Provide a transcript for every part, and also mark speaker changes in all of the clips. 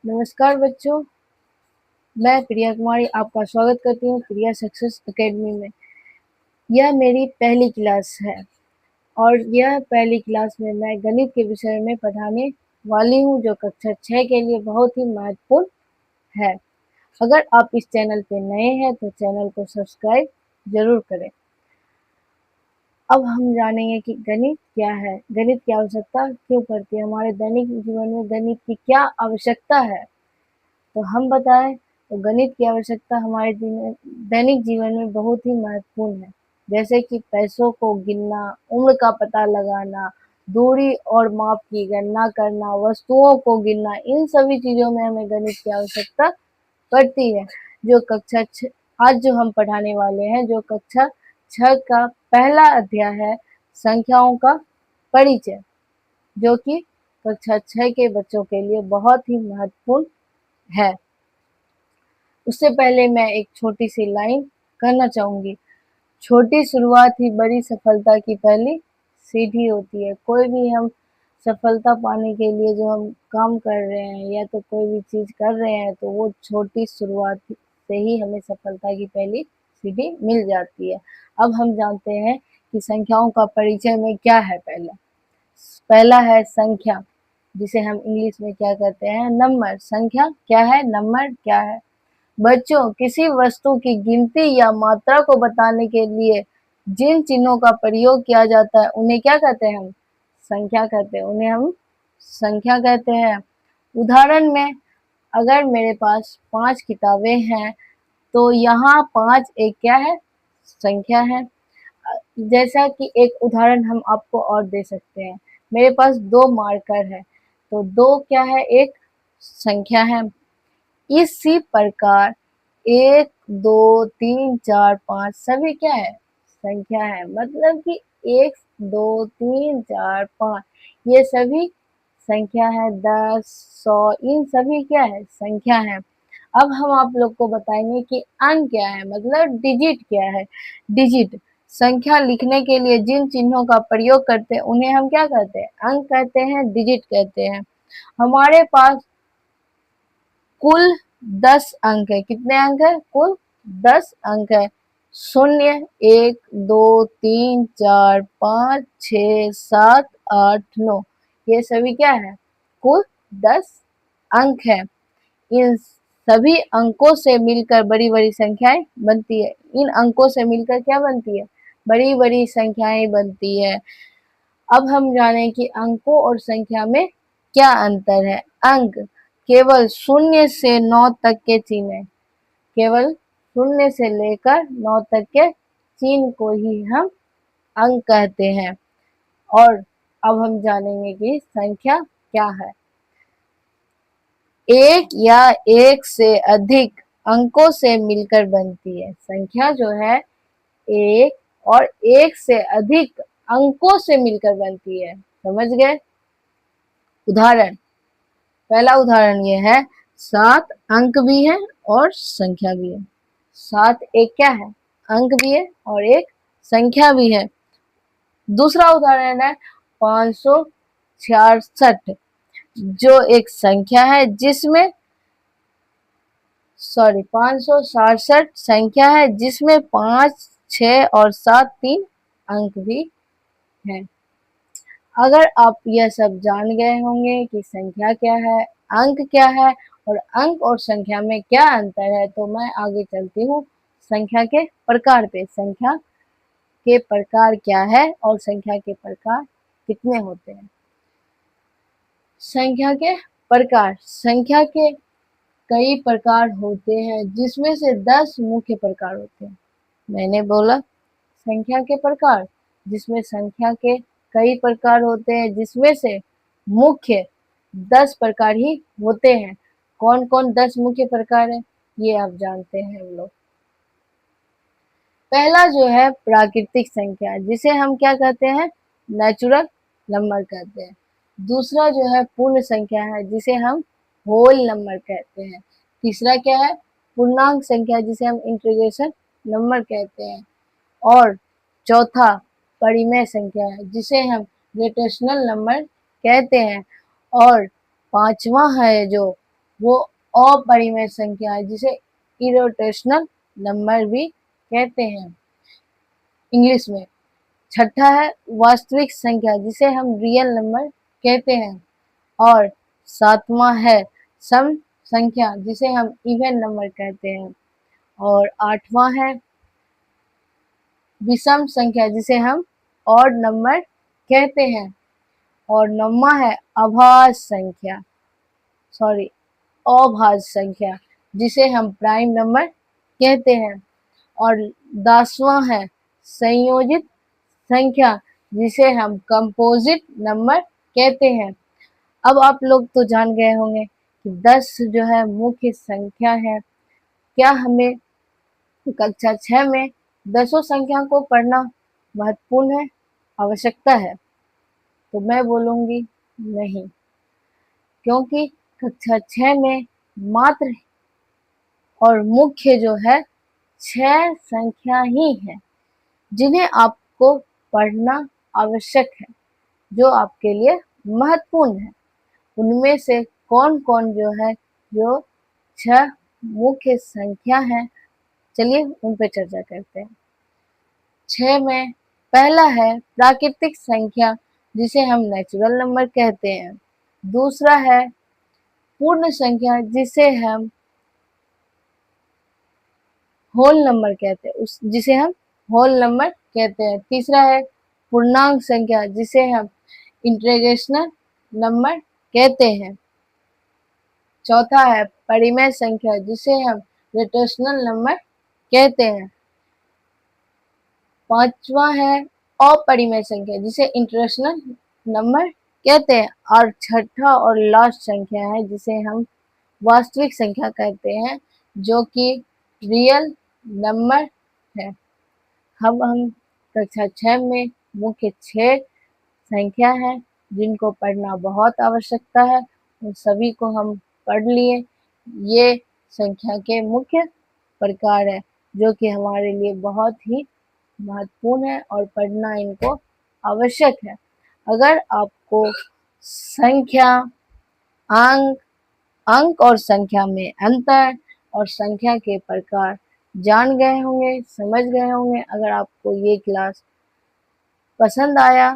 Speaker 1: नमस्कार बच्चों, मैं प्रिया कुमारी आपका स्वागत करती हूँ प्रिया सक्सेस एकेडमी में। यह मेरी पहली क्लास है और यह पहली क्लास में मैं गणित के विषय में पढ़ाने वाली हूँ, जो कक्षा 6 के लिए बहुत ही महत्वपूर्ण है। अगर आप इस चैनल पे नए हैं तो चैनल को सब्सक्राइब जरूर करें। अब हम जानेंगे कि गणित क्या है, गणित की आवश्यकता क्यों पड़ती है, हमारे दैनिक जीवन में गणित की क्या आवश्यकता है। तो हम बताएं तो गणित की आवश्यकता हमारे दैनिक जीवन में बहुत ही महत्वपूर्ण है, जैसे कि पैसों को गिनना, उम्र का पता लगाना, दूरी और माप की गणना करना, वस्तुओं को गिनना, इन सभी चीजों में हमें गणित की आवश्यकता पड़ती है। जो आज जो हम पढ़ाने वाले हैं, जो कक्षा 6 का पहला अध्याय है, संख्याओं का परिचय, जो कि कक्षा 6 के बच्चों के लिए बहुत ही महत्वपूर्ण है। उससे पहले मैं एक छोटी सी लाइन करना चाहूंगी। छोटी शुरुआत ही बड़ी सफलता की पहली सीढ़ी होती है। कोई भी हम सफलता पाने के लिए जो हम काम कर रहे हैं या तो कोई भी चीज कर रहे हैं, तो वो छोटी शुरुआत से ही हमें सफलता की पहली सीढ़ी मिल जाती है। अब हम जानते हैं कि संख्याओं का परिचय में क्या है। पहला है संख्या, जिसे हम इंग्लिश में क्या कहते हैं, नंबर। संख्या क्या है, नंबर क्या है। बच्चों, किसी वस्तु की गिनती या मात्रा को बताने के लिए जिन चिन्हों का प्रयोग किया जाता है उन्हें क्या कहते हैं, हम संख्या कहते हैं। उन्हें हम संख्या कहते हैं। उदाहरण में, अगर मेरे पास 5 किताबें हैं तो यहाँ 5 एक क्या है, संख्या है। जैसा कि एक उदाहरण हम आपको और दे सकते हैं, मेरे पास 2 मार्कर है तो 2 क्या है, एक संख्या है। इसी प्रकार 1, 2, 3, 4, 5 सभी क्या है, संख्या है। मतलब कि 1, 2, 3, 4, 5 ये सभी संख्या है। 10, 100 इन सभी क्या है, संख्या है। अब हम आप लोग को बताएंगे कि अंक क्या है, मतलब डिजिट क्या है। डिजिट संख्या लिखने के लिए जिन चिन्हों का प्रयोग करते हैं उन्हें हम क्या कहते हैं, अंक कहते हैं, डिजिट कहते हैं। हमारे पास कुल 10 अंक है। कितने अंक है, कुल 10 अंक है। 0, 1, 2, 3, 4, 5, 6, 7, 8, 9 ये सभी क्या है, कुल 10 अंक है। इन सभी अंकों से मिलकर बड़ी बड़ी संख्याएं बनती है। इन अंकों से मिलकर क्या बनती है, बड़ी बड़ी संख्याएं बनती है। अब हम जानें कि अंकों और संख्या में क्या अंतर है। अंक केवल 0 से 9 तक के चिन्ह है। केवल 0 से लेकर 9 तक के चिन्ह को ही हम अंक कहते हैं। और अब हम जानेंगे कि संख्या क्या है। एक या एक से अधिक अंकों से मिलकर बनती है। संख्या जो है एक और एक से अधिक अंकों से मिलकर बनती है। समझ गए। उदाहरण, पहला उदाहरण ये है, 7 अंक भी है और संख्या भी है। 7 एक क्या है, अंक भी है और एक संख्या भी है। दूसरा उदाहरण है 566, जो एक संख्या है जिसमें 567 संख्या है जिसमें 5, 6 और 7 तीन अंक भी हैं। अगर आप यह सब जान गए होंगे कि संख्या क्या है, अंक क्या है और अंक और संख्या में क्या अंतर है, तो मैं आगे चलती हूँ संख्या के प्रकार पे। संख्या के प्रकार क्या है और संख्या के प्रकार कितने होते हैं। संख्या के प्रकार, संख्या के कई प्रकार होते हैं जिसमें से 10 मुख्य प्रकार होते हैं। मैंने बोला संख्या के प्रकार, जिसमें संख्या के कई प्रकार होते हैं जिसमें से मुख्य 10 प्रकार ही होते हैं। कौन कौन 10 मुख्य प्रकार है, ये आप जानते हैं हम लोग। पहला जो है प्राकृतिक संख्या, जिसे हम क्या कहते हैं, नेचुरल नंबर कहते हैं। दूसरा जो है पूर्ण संख्या है, जिसे हम होल नंबर कहते हैं। तीसरा क्या है, पूर्णांक संख्या, जिसे हम इंटीग्रेशन नंबर कहते हैं। और चौथा परिमेय संख्या है, जिसे हम रेशनल नंबर कहते हैं। और पांचवा है जो वो अपरिमेय संख्या है जिसे इरोटेशनल नंबर भी कहते हैं इंग्लिश में। छठा है वास्तविक संख्या जिसे हम रियल नंबर कहते हैं। और सातवां है सम संख्या जिसे हम इवन नंबर कहते हैं। और आठवां है विषम संख्या जिसे हम ऑड नंबर कहते हैं। और नौवां है अभाज्य संख्या, सॉरी अभाज्य संख्या जिसे हम प्राइम नंबर कहते हैं। और 10वां है संयोजित संख्या जिसे हम कंपोजिट नंबर कहते हैं। अब आप लोग तो जान गए होंगे कि 10 जो है मुख्य संख्या है। क्या हमें कक्षा 6 में दसों संख्या को पढ़ना महत्वपूर्ण है, आवश्यकता है? तो मैं बोलूँगी नहीं, क्योंकि कक्षा 6 में मात्र और मुख्य जो है 6 संख्या ही है जिन्हें आपको पढ़ना आवश्यक है, जो आपके लिए महत्वपूर्ण है। उनमें से कौन-कौन जो है जो 6 मुख्य संख्या है, चलिए उन पे चर्चा करते हैं। 6 में पहला है प्राकृतिक संख्या जिसे हम नेचुरल नंबर कहते हैं। दूसरा है पूर्ण संख्या जिसे हम होल नंबर कहते हैं, उस जिसे हम होल नंबर कहते हैं। तीसरा है पूर्णांक संख्या जिसे हम इंटीग्रेशनल नंबर कहते हैं। चौथा है परिमेय संख्या जिसे हम रोटेशनल नंबर कहते हैं। पांचवा है अपरिमेय संख्या जिसे इंटरनेशनल नंबर कहते हैं। और छठा और लास्ट संख्या है जिसे हम वास्तविक संख्या कहते हैं, जो कि रियल नंबर है। हम कक्षा 6 में मुख्य 6 संख्या है जिनको पढ़ना बहुत आवश्यकता है, उन सभी को हम पढ़ लिए। ये संख्या के मुख्य प्रकार है जो कि हमारे लिए बहुत ही महत्वपूर्ण है और पढ़ना इनको आवश्यक है। अगर आपको संख्या, अंक, अंक और संख्या में अंतर और संख्या के प्रकार जान गए होंगे, समझ गए होंगे। अगर आपको ये क्लास पसंद आया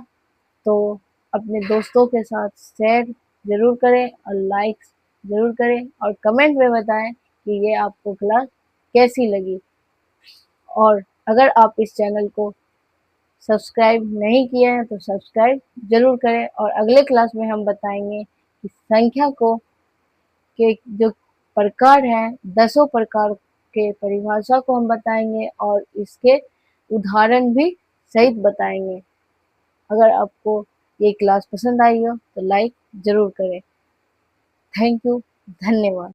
Speaker 1: तो अपने दोस्तों के साथ शेयर ज़रूर करें और लाइक ज़रूर करें और कमेंट में बताएं कि ये आपको क्लास कैसी लगी। और अगर आप इस चैनल को सब्सक्राइब नहीं किए हैं तो सब्सक्राइब ज़रूर करें। और अगले क्लास में हम बताएंगे कि संख्या को के जो प्रकार हैं, दसों प्रकार के परिभाषा को हम बताएंगे और इसके उदाहरण भी सहित बताएंगे। अगर आपको ये क्लास पसंद आई हो तो लाइक ज़रूर करें। थैंक यू, धन्यवाद।